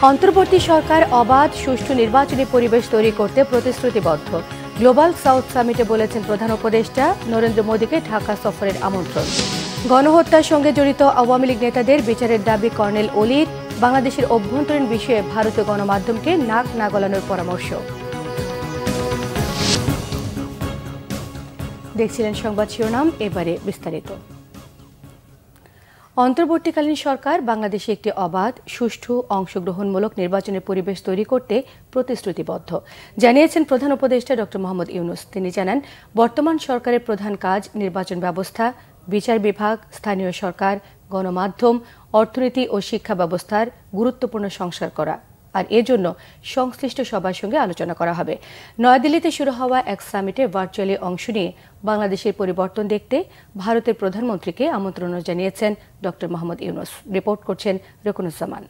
অন্তর্বর্তী সরকার অবাধ সুষ্ঠু নির্বাচনী পরিবেশ তৈরি করতে প্রতিশ্রুতিবদ্ধ। গ্লোবাল সাউথ সামিটে বলেছেন প্রধান উপদেষ্টা, নরেন্দ্র মোদীকে ঢাকা সফরের আমন্ত্রণ। গণহত্যার সঙ্গে জড়িত আওয়ামী লীগ নেতাদের বিচারের দাবি কর্নেল ওলির। বাংলাদেশের অভ্যন্তরীণ বিষয়ে ভারতীয় গণমাধ্যমকে নাক না গলানোর পরামর্শ। দেখছিলেন সংবাদ শিরোনাম, এবারে বিস্তারিত। অন্তর্বর্তীকালীন সরকার বাংলাদেশে একটি অবাধ, সুষ্ঠু, অংশগ্রহণমূলক নির্বাচনের পরিবেশ তৈরি করতে প্রতিশ্রুতিবদ্ধ জানিয়েছেন প্রধান উপদেষ্টা ড. মোহাম্মদ ইউনূস। তিনি জানান, বর্তমান সরকারের প্রধান কাজ নির্বাচন ব্যবস্থা, বিচার বিভাগ, স্থানীয় সরকার, গণমাধ্যম, অর্থনীতি ও শিক্ষা ব্যবস্থার গুরুত্বপূর্ণ সংস্কার করা, আর এজন্য সংশ্লিষ্ট সবার সঙ্গে আলোচনা করা হবে। নয়াদিল্লিতে শুরু হওয়া এক সামিটে ভার্চুয়ালি অংশ নিয়ে বাংলাদেশের পরিবর্তন দেখতে ভারতের প্রধানমন্ত্রীকে আমন্ত্রণ জানিয়েছেন ড. মোহাম্মদ ইউনূস। রিপোর্ট করছেন রকুনুজ্জামান।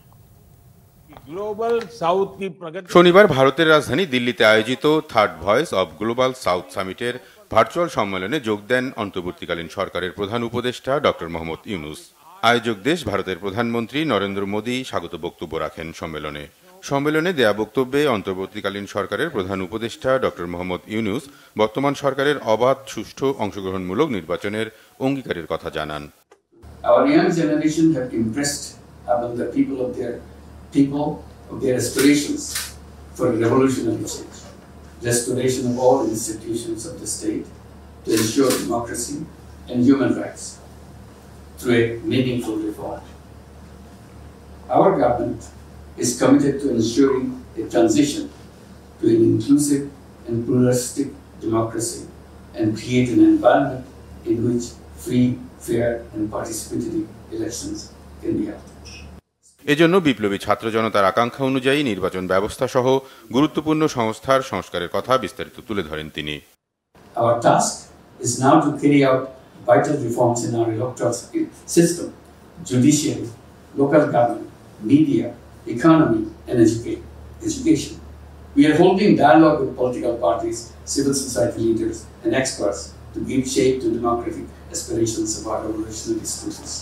শনিবার ভারতের রাজধানী দিল্লিতে আয়োজিত third Voice of Global South সামিটের ভার্চুয়াল সম্মেলনে যোগ দেন অন্তর্বর্তীকালীন সরকারের প্রধান উপদেষ্টা ড. মোহাম্মদ ইউনূস। আয়োজক দেশ ভারতের প্রধানমন্ত্রী নরেন্দ্র মোদী স্বাগত বক্তব্য রাখেন সম্মেলনে দেয়া বক্তব্যে অন্তর্বর্তীকালীন সরকারের প্রধান উপদেষ্টা ড. মোহাম্মদ ইউনূস বর্তমান সরকারের অবাধ, সুষ্ঠু, অংশগ্রহণমূলক নির্বাচনের অঙ্গীকারের কথা জানান। Our young generation have impressed upon the people of their aspirations for a revolutionary change, restoration of all institutions of the state to ensure democracy and human rights through a meaningful reform. Our government is committed to ensuring a transition to an inclusive and pluralistic democracy and create an environment in which free, fair and participatory elections can be held. এজন্য বিপ্লবী ছাত্র জনতার আকাঙ্ক্ষা অনুযায়ী নির্বাচন ব্যবস্থা সহ গুরুত্বপূর্ণ সংস্থার সংস্কারের কথা বিস্তারিত তুলে ধরেন তিনি। Our task is now to carry out vital reforms in our electoral system, judiciary, local government, media, economy and education. We are holding dialogue with political parties, civil society leaders and experts to give shape to democratic aspirations of our revolutionary students.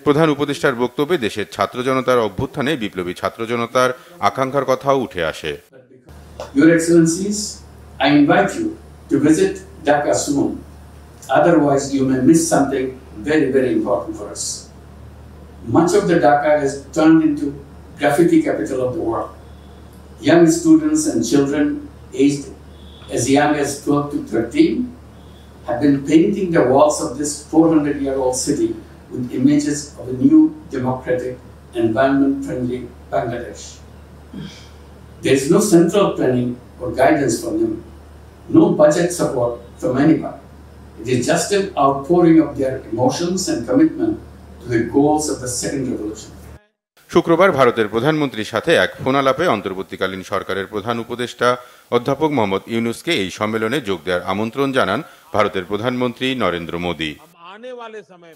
প্রধান উপদেষ্টার বক্তব্যে দেশের ছাত্র জনতার অভ্যুত্থানে বিপ্লবী ছাত্র জনতার আকাঙ্ক্ষার কথাও উঠে আসে। Your Excellencies, I invite you to visit Dhaka soon. Otherwise, you may miss something very, very important for us. Much of the Dhaka has turned into graffiti capital of the world. Young students and children aged as young as 12 to 13 have been painting the walls of this 400-year-old city with images of a new, democratic, environment-friendly Bangladesh. There is no central planning or guidance from them, no budget support from anybody. It is just an outpouring of their emotions and commitment to the goals of the second revolution. শুক্রবার ভারতের প্রধানমন্ত্রীর সাথে এক ফোনালাপে অন্তর্বর্তীকালীন সরকারের প্রধান উপদেষ্টা অধ্যাপক মোহাম্মদ ইউনূসকে এই সম্মেলনে যোগ দেওয়ার আমন্ত্রণ জানান ভারতের প্রধানমন্ত্রী নরেন্দ্র মোদী।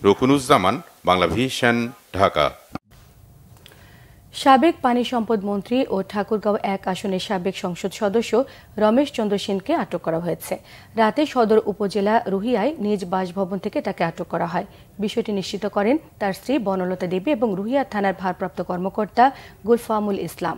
রকুনুজ্জামান, বাংলা ভিশন, ঢাকা। সাবেক পানি সম্পদ মন্ত্রী ও ঠাকুরগাঁও 1 আসনের সাবেক সংসদ সদস্য রমেশ চন্দ্র সেনকে আটক করা হয়েছে। রাতে সদর উপজেলা রুহিয়ায় নিজ বাসভবন থেকে তাকে আটক করা হয়। বিষয়টি নিশ্চিত করেন তার স্ত্রী বনলতা দেবী এবং রুহিয়া থানার ভারপ্রাপ্ত কর্মকর্তা গুলফামুল ইসলাম।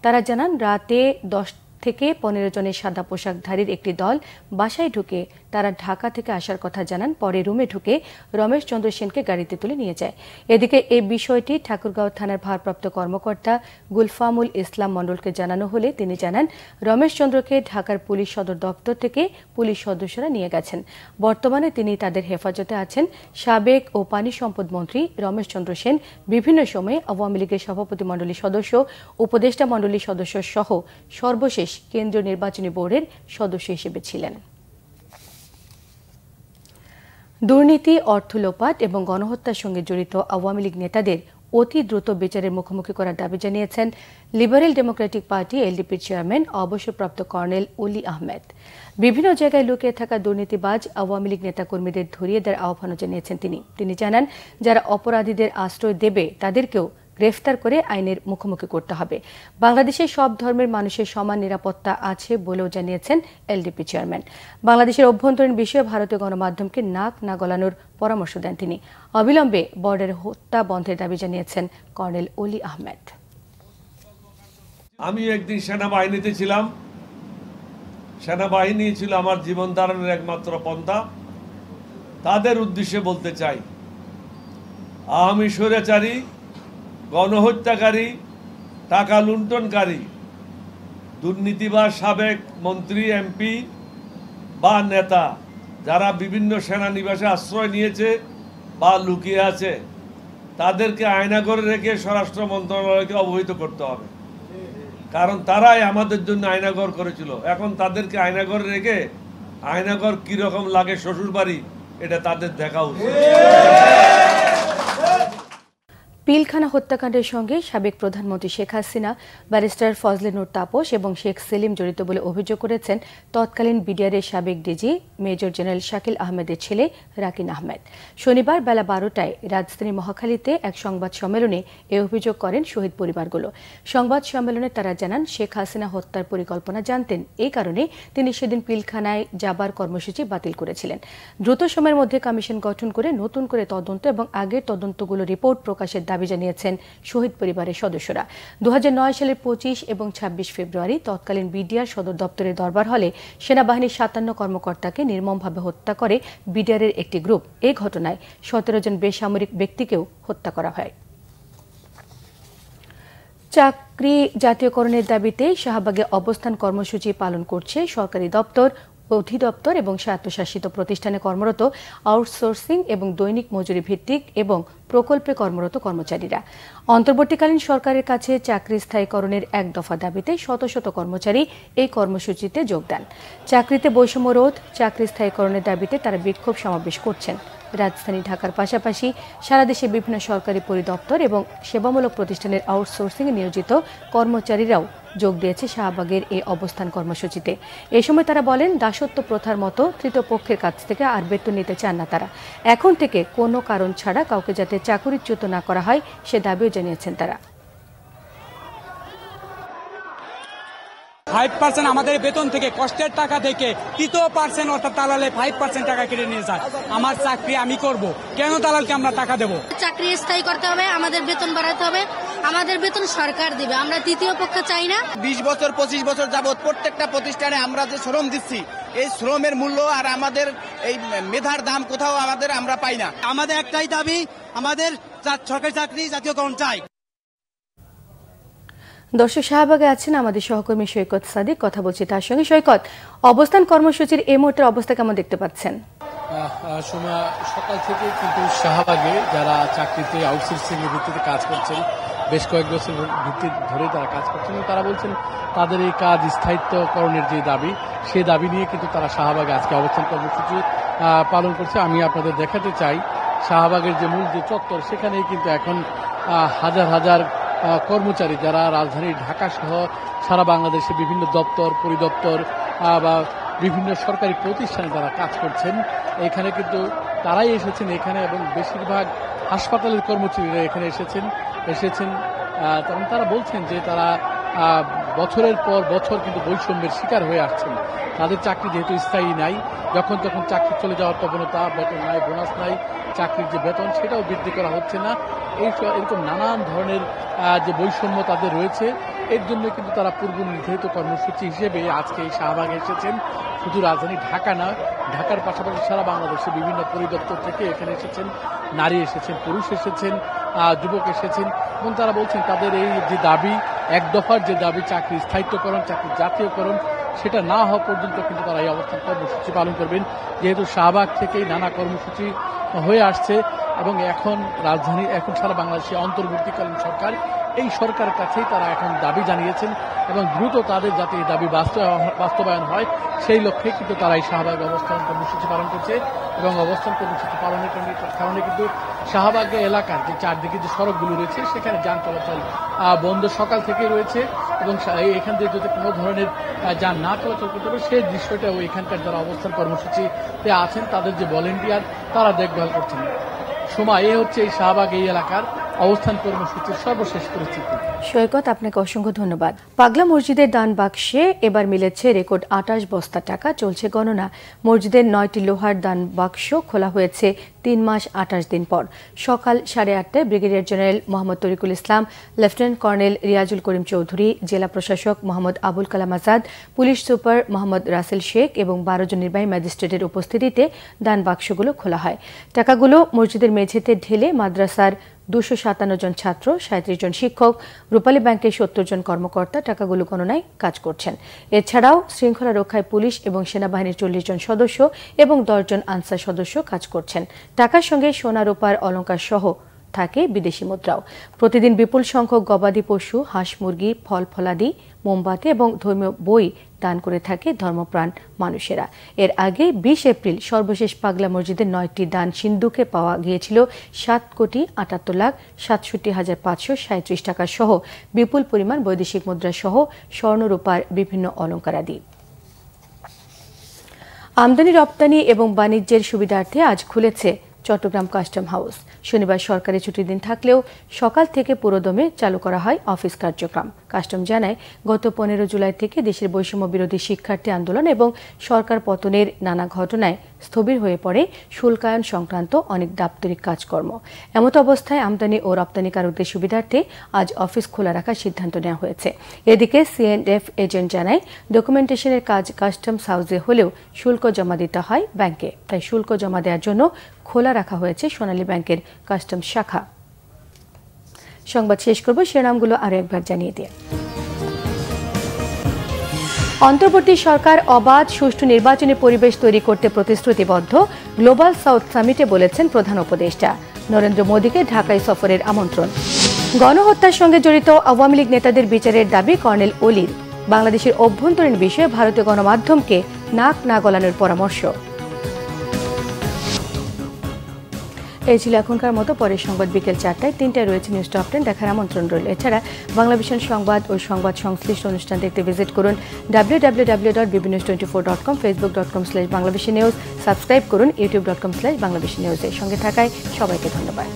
তারা জানান, রাতে 10 থেকে 15 জনের সাদা পোশাকধারীর একটি দল বাসায় ঢুকে তারা ঢাকা থেকে আসার কথা জানান। পরে রুমে ঢুকে রমেশ চন্দ্র সেনকে গাড়িতে তুলে নিয়ে যায়। এদিকে এই বিষয়টি ঠাকুরগাঁও থানার ভারপ্রাপ্ত কর্মকর্তা গুলফামুল ইসলাম মণ্ডলকে জানানো হলে তিনি জানান, রমেশ চন্দ্রকে ঢাকার পুলিশ সদর দপ্তর থেকে পুলিশ সদস্যরা নিয়ে গেছেন। বর্তমানে তিনি তাদের হেফাজতে আছেন। সাবেক ও পানি সম্পদ মন্ত্রী রমেশ চন্দ্র সেন বিভিন্ন সময়ে আওয়ামী লীগের সভাপতি মণ্ডলীর সদস্য, উপদেষ্টা মণ্ডলীর সদস্য সহ সর্বশেষ কেন্দ্রীয় নির্বাচনী বোর্ডের সদস্য হিসেবে ছিলেন। দুর্নীতি, অর্থ লোপাট এবং গণহত্যার সঙ্গে জড়িত আওয়ামী লীগ নেতাদের অতি দ্রুত বিচারের মুখোমুখি করার দাবি জানিয়েছেন লিবারেল ডেমোক্রেটিক পার্টি এলডিপির চেয়ারম্যান অবসরপ্রাপ্ত কর্নেল ওলি আহমেদ। বিভিন্ন জায়গায় লুকিয়ে থাকা দুর্নীতিবাজ আওয়ামী লীগ নেতাকর্মীদের ধরিয়ে দেওয়ার আহ্বানও জানিয়েছেন তিনি জানান, যারা অপরাধীদের আশ্রয় দেবে তাদেরকেও গ্রেফতার করে আইনের মুখোমুখি করতে হবে। বাংলাদেশের সব ধর্মের মানুষের সমান নিরাপত্তা আছে বলেও জানিয়েছেন এলডিপি চেয়ারম্যান। বাংলাদেশের অভ্যন্তরীণ বিষয়ে ভারতীয় গণমাধ্যমকে নাক না গলানোর পরামর্শ দেন তিনি। অবিলম্বে বর্ডারে হত্যা বন্ধের দাবি জানিয়েছেন কর্নেল ওলি আহমেদ। আমি একদিন সেনাবাহিনীতে ছিলাম, সেনাবাহিনী ছিল আমার জীবন ধারণের একমাত্র পন্থা। তাদের উদ্দেশ্যে বলতে চাই, আওয়ামী স্বৈরাচারী, গণহত্যাকারী, টাকা লুণ্ঠনকারী, দুর্নীতিবাজ সাবেক মন্ত্রী, এমপি বা নেতা যারা বিভিন্ন সেনানিবাসে আশ্রয় নিয়েছে বা লুকিয়ে আছে, তাদেরকে আয়নাঘরে রেখে স্বরাষ্ট্র মন্ত্রণালয়কে অবহিত করতে হবে। কারণ তারাই আমাদের জন্য আয়নাঘর করেছিল। এখন তাদেরকে আয়নাঘরে রেখে আয়নাঘর কিরকম লাগে শ্বশুর বাড়ি, এটা তাদের দেখা উচিত। পিলখানা হত্যাকাণ্ডের সঙ্গে সাবেক প্রধানমন্ত্রী শেখ হাসিনা, ব্যারিস্টার ফজলে নূর তাপস এবং শেখ সেলিম জড়িত বলে অভিযোগ করেছেন তৎকালীন বিডিআরের সাবেক ডিজি মেজর জেনারেল শাকিল আহমেদের ছেলে রাকিন আহমেদ। শনিবার বেলা 12টায় রাজধানী মহাখালীতে এক সংবাদ সম্মেলনে এ অভিযোগ করেন শহীদ পরিবারগুলো। সংবাদ সম্মেলনে তারা জানান, শেখ হাসিনা হত্যার পরিকল্পনা জানতেন, এই কারণে তিনি সেদিন পিলখানায় যাবার কর্মসূচি বাতিল করেছিলেন। দ্রুত সময়ের মধ্যে কমিশন গঠন করে নতুন করে তদন্ত এবং আগের তদন্তগুলো রিপোর্ট প্রকাশের দাবি জানিয়েছেন শহীদ পরিবারের সদস্যরা। 2009 সালের 25 এবং 26 ফেব্রুয়ারি তৎকালীন বিডিআর সদর দপ্তরের দরবার হলে সেনাবাহিনীর 57 কর্মকর্তাকে নির্মমভাবে হত্যা করে বিডিআরের একটি গ্রুপ। এই ঘটনায় 17 জন বেসামরিক ব্যক্তিকেও হত্যা করা হয়। চাকরি জাতীয়করণের দাবিতে শাহবাগে অবস্থান কর্মসূচি পালন করছে সরকারি দপ্তর, অধিদপ্তর এবং স্বায়ত্তশাসিত প্রতিষ্ঠানে কর্মরত আউটসোর্সিং এবং দৈনিক মজুরি ভিত্তিক এবং প্রকল্পে কর্মরত কর্মচারীরা। অন্তর্বর্তীকালীন সরকারের কাছে চাকরি স্থায়ীকরণের এক দফা দাবিতে শত শত কর্মচারী এই কর্মসূচিতে যোগ দেন। চাকরিতে বৈষম্য রোধ, চাকরি স্থায়ীকরণের দাবিতে তারা বিক্ষোভ সমাবেশ করছেন। রাজধানী ঢাকার পাশাপাশি সারা দেশে বিভিন্ন সরকারি পরিদপ্তর এবং সেবামূলক প্রতিষ্ঠানের আউটসোর্সিংয়ে নিয়োজিত কর্মচারীরাও যোগ দিয়েছে শাহবাগের এই অবস্থান কর্মসূচিতে। এ সময় তারা বলেন, দাসত্ব প্রথার মতো তৃতীয় পক্ষের কাছ থেকে আর বেতন নিতে চান না তারা। এখন থেকে কোনো কারণ ছাড়া কাউকে যাতে চাকরিচ্যুত না করা হয় সে দাবিও জানিয়েছেন তারা। 5% আমাদের বেতন থেকে, কষ্টের টাকা থেকে 3% অর্থাৎ দালালে 5% টাকা কেটে নিয়ে যায়। আমার চাকরি আমি করব, কেন দালালকে আমরা টাকা দেব? চাকরি স্থায়ী করতে হবে, আমাদের বেতন বাড়াতে হবে, আমাদের বেতন সরকার দিবে, আমরা তৃতীয় পক্ষ চাই না। 20 বছর 25 বছর যাবত প্রত্যেকটা প্রতিষ্ঠানে আমরা যে শ্রম দিচ্ছি, এই শ্রমের মূল্য আর আমাদের এই মেধার দাম কোথাও আমরা পাই না। আমাদের একটাই দাবি, আমাদের সরকারি চাকরি জাতীয়করণ চাই। দর্শক, শাহবাগে আছেন আমাদের সহকর্মী সৈকত সাদিক, কথা বলছি তার সঙ্গে। সৈকত, অবস্থান কর্মসূচির এই মুহূর্তের অবস্থা কেমন দেখতে পাচ্ছেন? সকাল থেকে কিন্তু শাহবাগে যারা চাকরিতে আউটসোর্সিং এর ভিত্তিতে কাজ করছেন, বেশ কয়েক বছর ভিত্তি ধরে তারা কাজ করছেন, তারা বলছেন তাদের এই কাজ স্থায়িত্বকরণের যে দাবি, সেই দাবি নিয়ে কিন্তু তারা শাহবাগে আজকে অবস্থান কর্মসূচি পালন করছে। আমি আপনাদের দেখাতে চাই শাহবাগের যে মূল যে চত্বর, সেখানেই কিন্তু এখন হাজার হাজার কর্মচারী যারা রাজধানী ঢাকা সহ সারা বাংলাদেশে বিভিন্ন দপ্তর, পরিদপ্তর বা বিভিন্ন সরকারি প্রতিষ্ঠানে তারা কাজ করছেন, এখানে কিন্তু তারাই এসেছেন এখানে, এবং বেশিরভাগ হাসপাতালের কর্মচারীরা এখানে এসেছেন। তখন তারা বলছেন যে তারা বছরের পর বছর কিন্তু বৈষম্যের শিকার হয়ে আসছেন। তাদের চাকরি যেহেতু স্থায়ী নাই, যখন তখন চাকরি চলে যাওয়ার প্রবণতা, বেতন নাই, বোনাস নাই, চাকরির যে বেতন সেটাও বৃদ্ধি করা হচ্ছে না, এরকম নানান ধরনের যে বৈষম্য তাদের রয়েছে, এর জন্য কিন্তু তারা পূর্ব নির্ধারিত কর্মসূচি হিসেবে আজকে এই শাহবাগে এসেছেন। শুধু রাজধানী ঢাকা না, ঢাকার পাশাপাশি সারা বাংলাদেশে বিভিন্ন পরিদপ্তর থেকে এখানে এসেছেন, নারী এসেছেন, পুরুষ এসেছেন, যুবক এসেছেন, এবং তারা বলছেন তাদের এই যে দাবি, এক দফার যে দাবি চাকরি স্থায়িত্বকরণ, চাকরি জাতীয়করণ, সেটা না হওয়া পর্যন্ত কিন্তু তারা এই অবস্থান কর্মসূচি পালন করবেন। যেহেতু শাহবাগ থেকেই নানা কর্মসূচি হয়ে আসছে এবং এখন সারা বাংলাদেশে অন্তর্বর্তীকালীন সরকার, এই সরকারের কাছেই তারা এখন দাবি জানিয়েছেন এবং দ্রুত তাদের যাতে এই দাবি বাস্তবায়ন হয় সেই লক্ষ্যে কিন্তু তারা এই শাহবাগ অবস্থান কর্মসূচি পালন করছে। এবং অবস্থান কর্মসূচি পালনের কারণে কিন্তু শাহবাগ এলাকার যে চারদিকে যে সড়কগুলো রয়েছে সেখানে যান চলাচল বন্ধ সকাল থেকে রয়েছে, এবং এখান থেকে যদি কোনো ধরনের যান না চলাচল করতে পারে সেই দৃশ্যটাও এখানকার যারা অবস্থান কর্মসূচিতে আছেন তাদের যে ভলেন্টিয়ার তারা দেখভাল করছেন। সময় এ হচ্ছে এই শাহবাগ এই এলাকার অবস্থান কর্মসূচির সর্বশেষ পরিস্থিতি। সৈকত, আপনাকে অসংখ্য ধন্যবাদ। পাগলা মসজিদের দান বাক্সে এবার মিলেছে রেকর্ড 28 বস্তা টাকা। চলছে গণনা। মসজিদের 9টি লোহার দান বাক্স খোলা হয়েছে 3 মাস 28 দিন পর। সকাল 8:30টায় ব্রিগেডিয়ার জেনারেল মোহাম্মদ তরিকুল ইসলাম, লেফটেন্যান্ট কর্নেল রিয়াজুল করিম চৌধুরী, জেলা প্রশাসক মোহাম্মদ আবুল কালাম আজাদ, পুলিশ সুপার মোহাম্মদ রাসেল শেখ এবং 12 জন নির্বাহী ম্যাজিস্ট্রেটের উপস্থিতিতে দান বাক্সগুলো খোলা হয়। টাকাগুলো মসজিদের মেঝেতে ঢেলে মাদ্রাসার 257 জন ছাত্র, 37 জন শিক্ষক, রূপালী ব্যাংকের 70 জন কর্মকর্তা টাকাগুলো গণনায় কাজ করছেন। এছাড়াও শৃঙ্খলা রক্ষায় পুলিশ এবং সেনাবাহিনীর 40 জন সদস্য এবং 10 জন আনসার সদস্য কাজ করছেন। টাকার সঙ্গে সোনা রূপার অলংকার সহ থাকে বিদেশি মুদ্রাও। প্রতিদিন বিপুল সংখ্যক গবাদি পশু, হাঁস মুরগি, ফল ফলাদি, মোমবাতি এবং ধর্মীয় বই দান করে থাকে ধর্মপ্রাণ মানুষেরা। এর আগে 20 এপ্রিল সর্বশেষ পাগলা মসজিদের 9টি দান সিন্ধুকে পাওয়া গিয়েছিল 7,78,67,537 টাকা সহ বিপুল পরিমাণ বৈদেশিক মুদ্রা সহ স্বর্ণ রূপার বিভিন্ন অলংকারাদি। আমদানি রপ্তানি এবং বাণিজ্যের সুবিধার্থে আজ খুলেছে চট্টগ্রাম কাস্টম হাউস। শনিবার সরকারি ছুটির দিন থাকলেও সকাল থেকে পুরোদমে চালু করা হয় অফিস কার্যক্রম। কাস্টম জানায়, গত 15 জুলাই থেকে দেশের বৈষম্য বিরোধী শিক্ষার্থী আন্দোলন এবং সরকার পতনের নানা ঘটনায় স্থবির হয়ে পড়ে শুল্কায়ন সংক্রান্ত অনেক দাপ্তরিক কাজকর্ম। এমত অবস্থায় আমদানি ও রপ্তানিকারকদের সুবিধার্থে আজ অফিস খোলা রাখার সিদ্ধান্ত নেওয়া হয়েছে। এদিকে C&F এজেন্ট জানায়, ডকুমেন্টেশনের কাজ কাস্টমস হাউসে হলেও শুল্ক জমা দিতে হয় ব্যাংকে। তাই শুল্ক জমা দেওয়ার জন্য খোলা রাখা হয়েছে সোনালী ব্যাংকের কাস্টমস শাখা। সংবাদ শেষ করব, শিরোনামগুলো আরো একবার জানিয়ে দিয়ে। অন্তর্বর্তী সরকার অবাধ সুষ্ঠু নির্বাচনী পরিবেশ তৈরি করতে প্রতিশ্রুতিবদ্ধ, গ্লোবাল সাউথ সামিটে বলেছেন প্রধান উপদেষ্টা। নরেন্দ্র মোদীকে ঢাকায় সফরের আমন্ত্রণ। গণহত্যার সঙ্গে জড়িত আওয়ামী লীগ নেতাদের বিচারের দাবি কর্নেল অলির। বাংলাদেশের অভ্যন্তরীণ বিষয়ে ভারতীয় গণমাধ্যমকে নাক না গলানোর পরামর্শ। এই ছিল এখনকার মতো। পরের সংবাদ বিকেল 4টায়। 3টায় রয়েছে নিউজ টপ 10 দেখার আমন্ত্রণ রইল। এছাড়া বাংলাভিশন সংবাদ ও সংবাদ সংশ্লিষ্ট অনুষ্ঠান দেখতে ভিজিট করুন www.bbnews24.com, facebook.com/banglavishnnews, সাবস্ক্রাইব করুন youtube.com/banglavishnnews। এর সঙ্গে থাকায় সবাইকে ধন্যবাদ।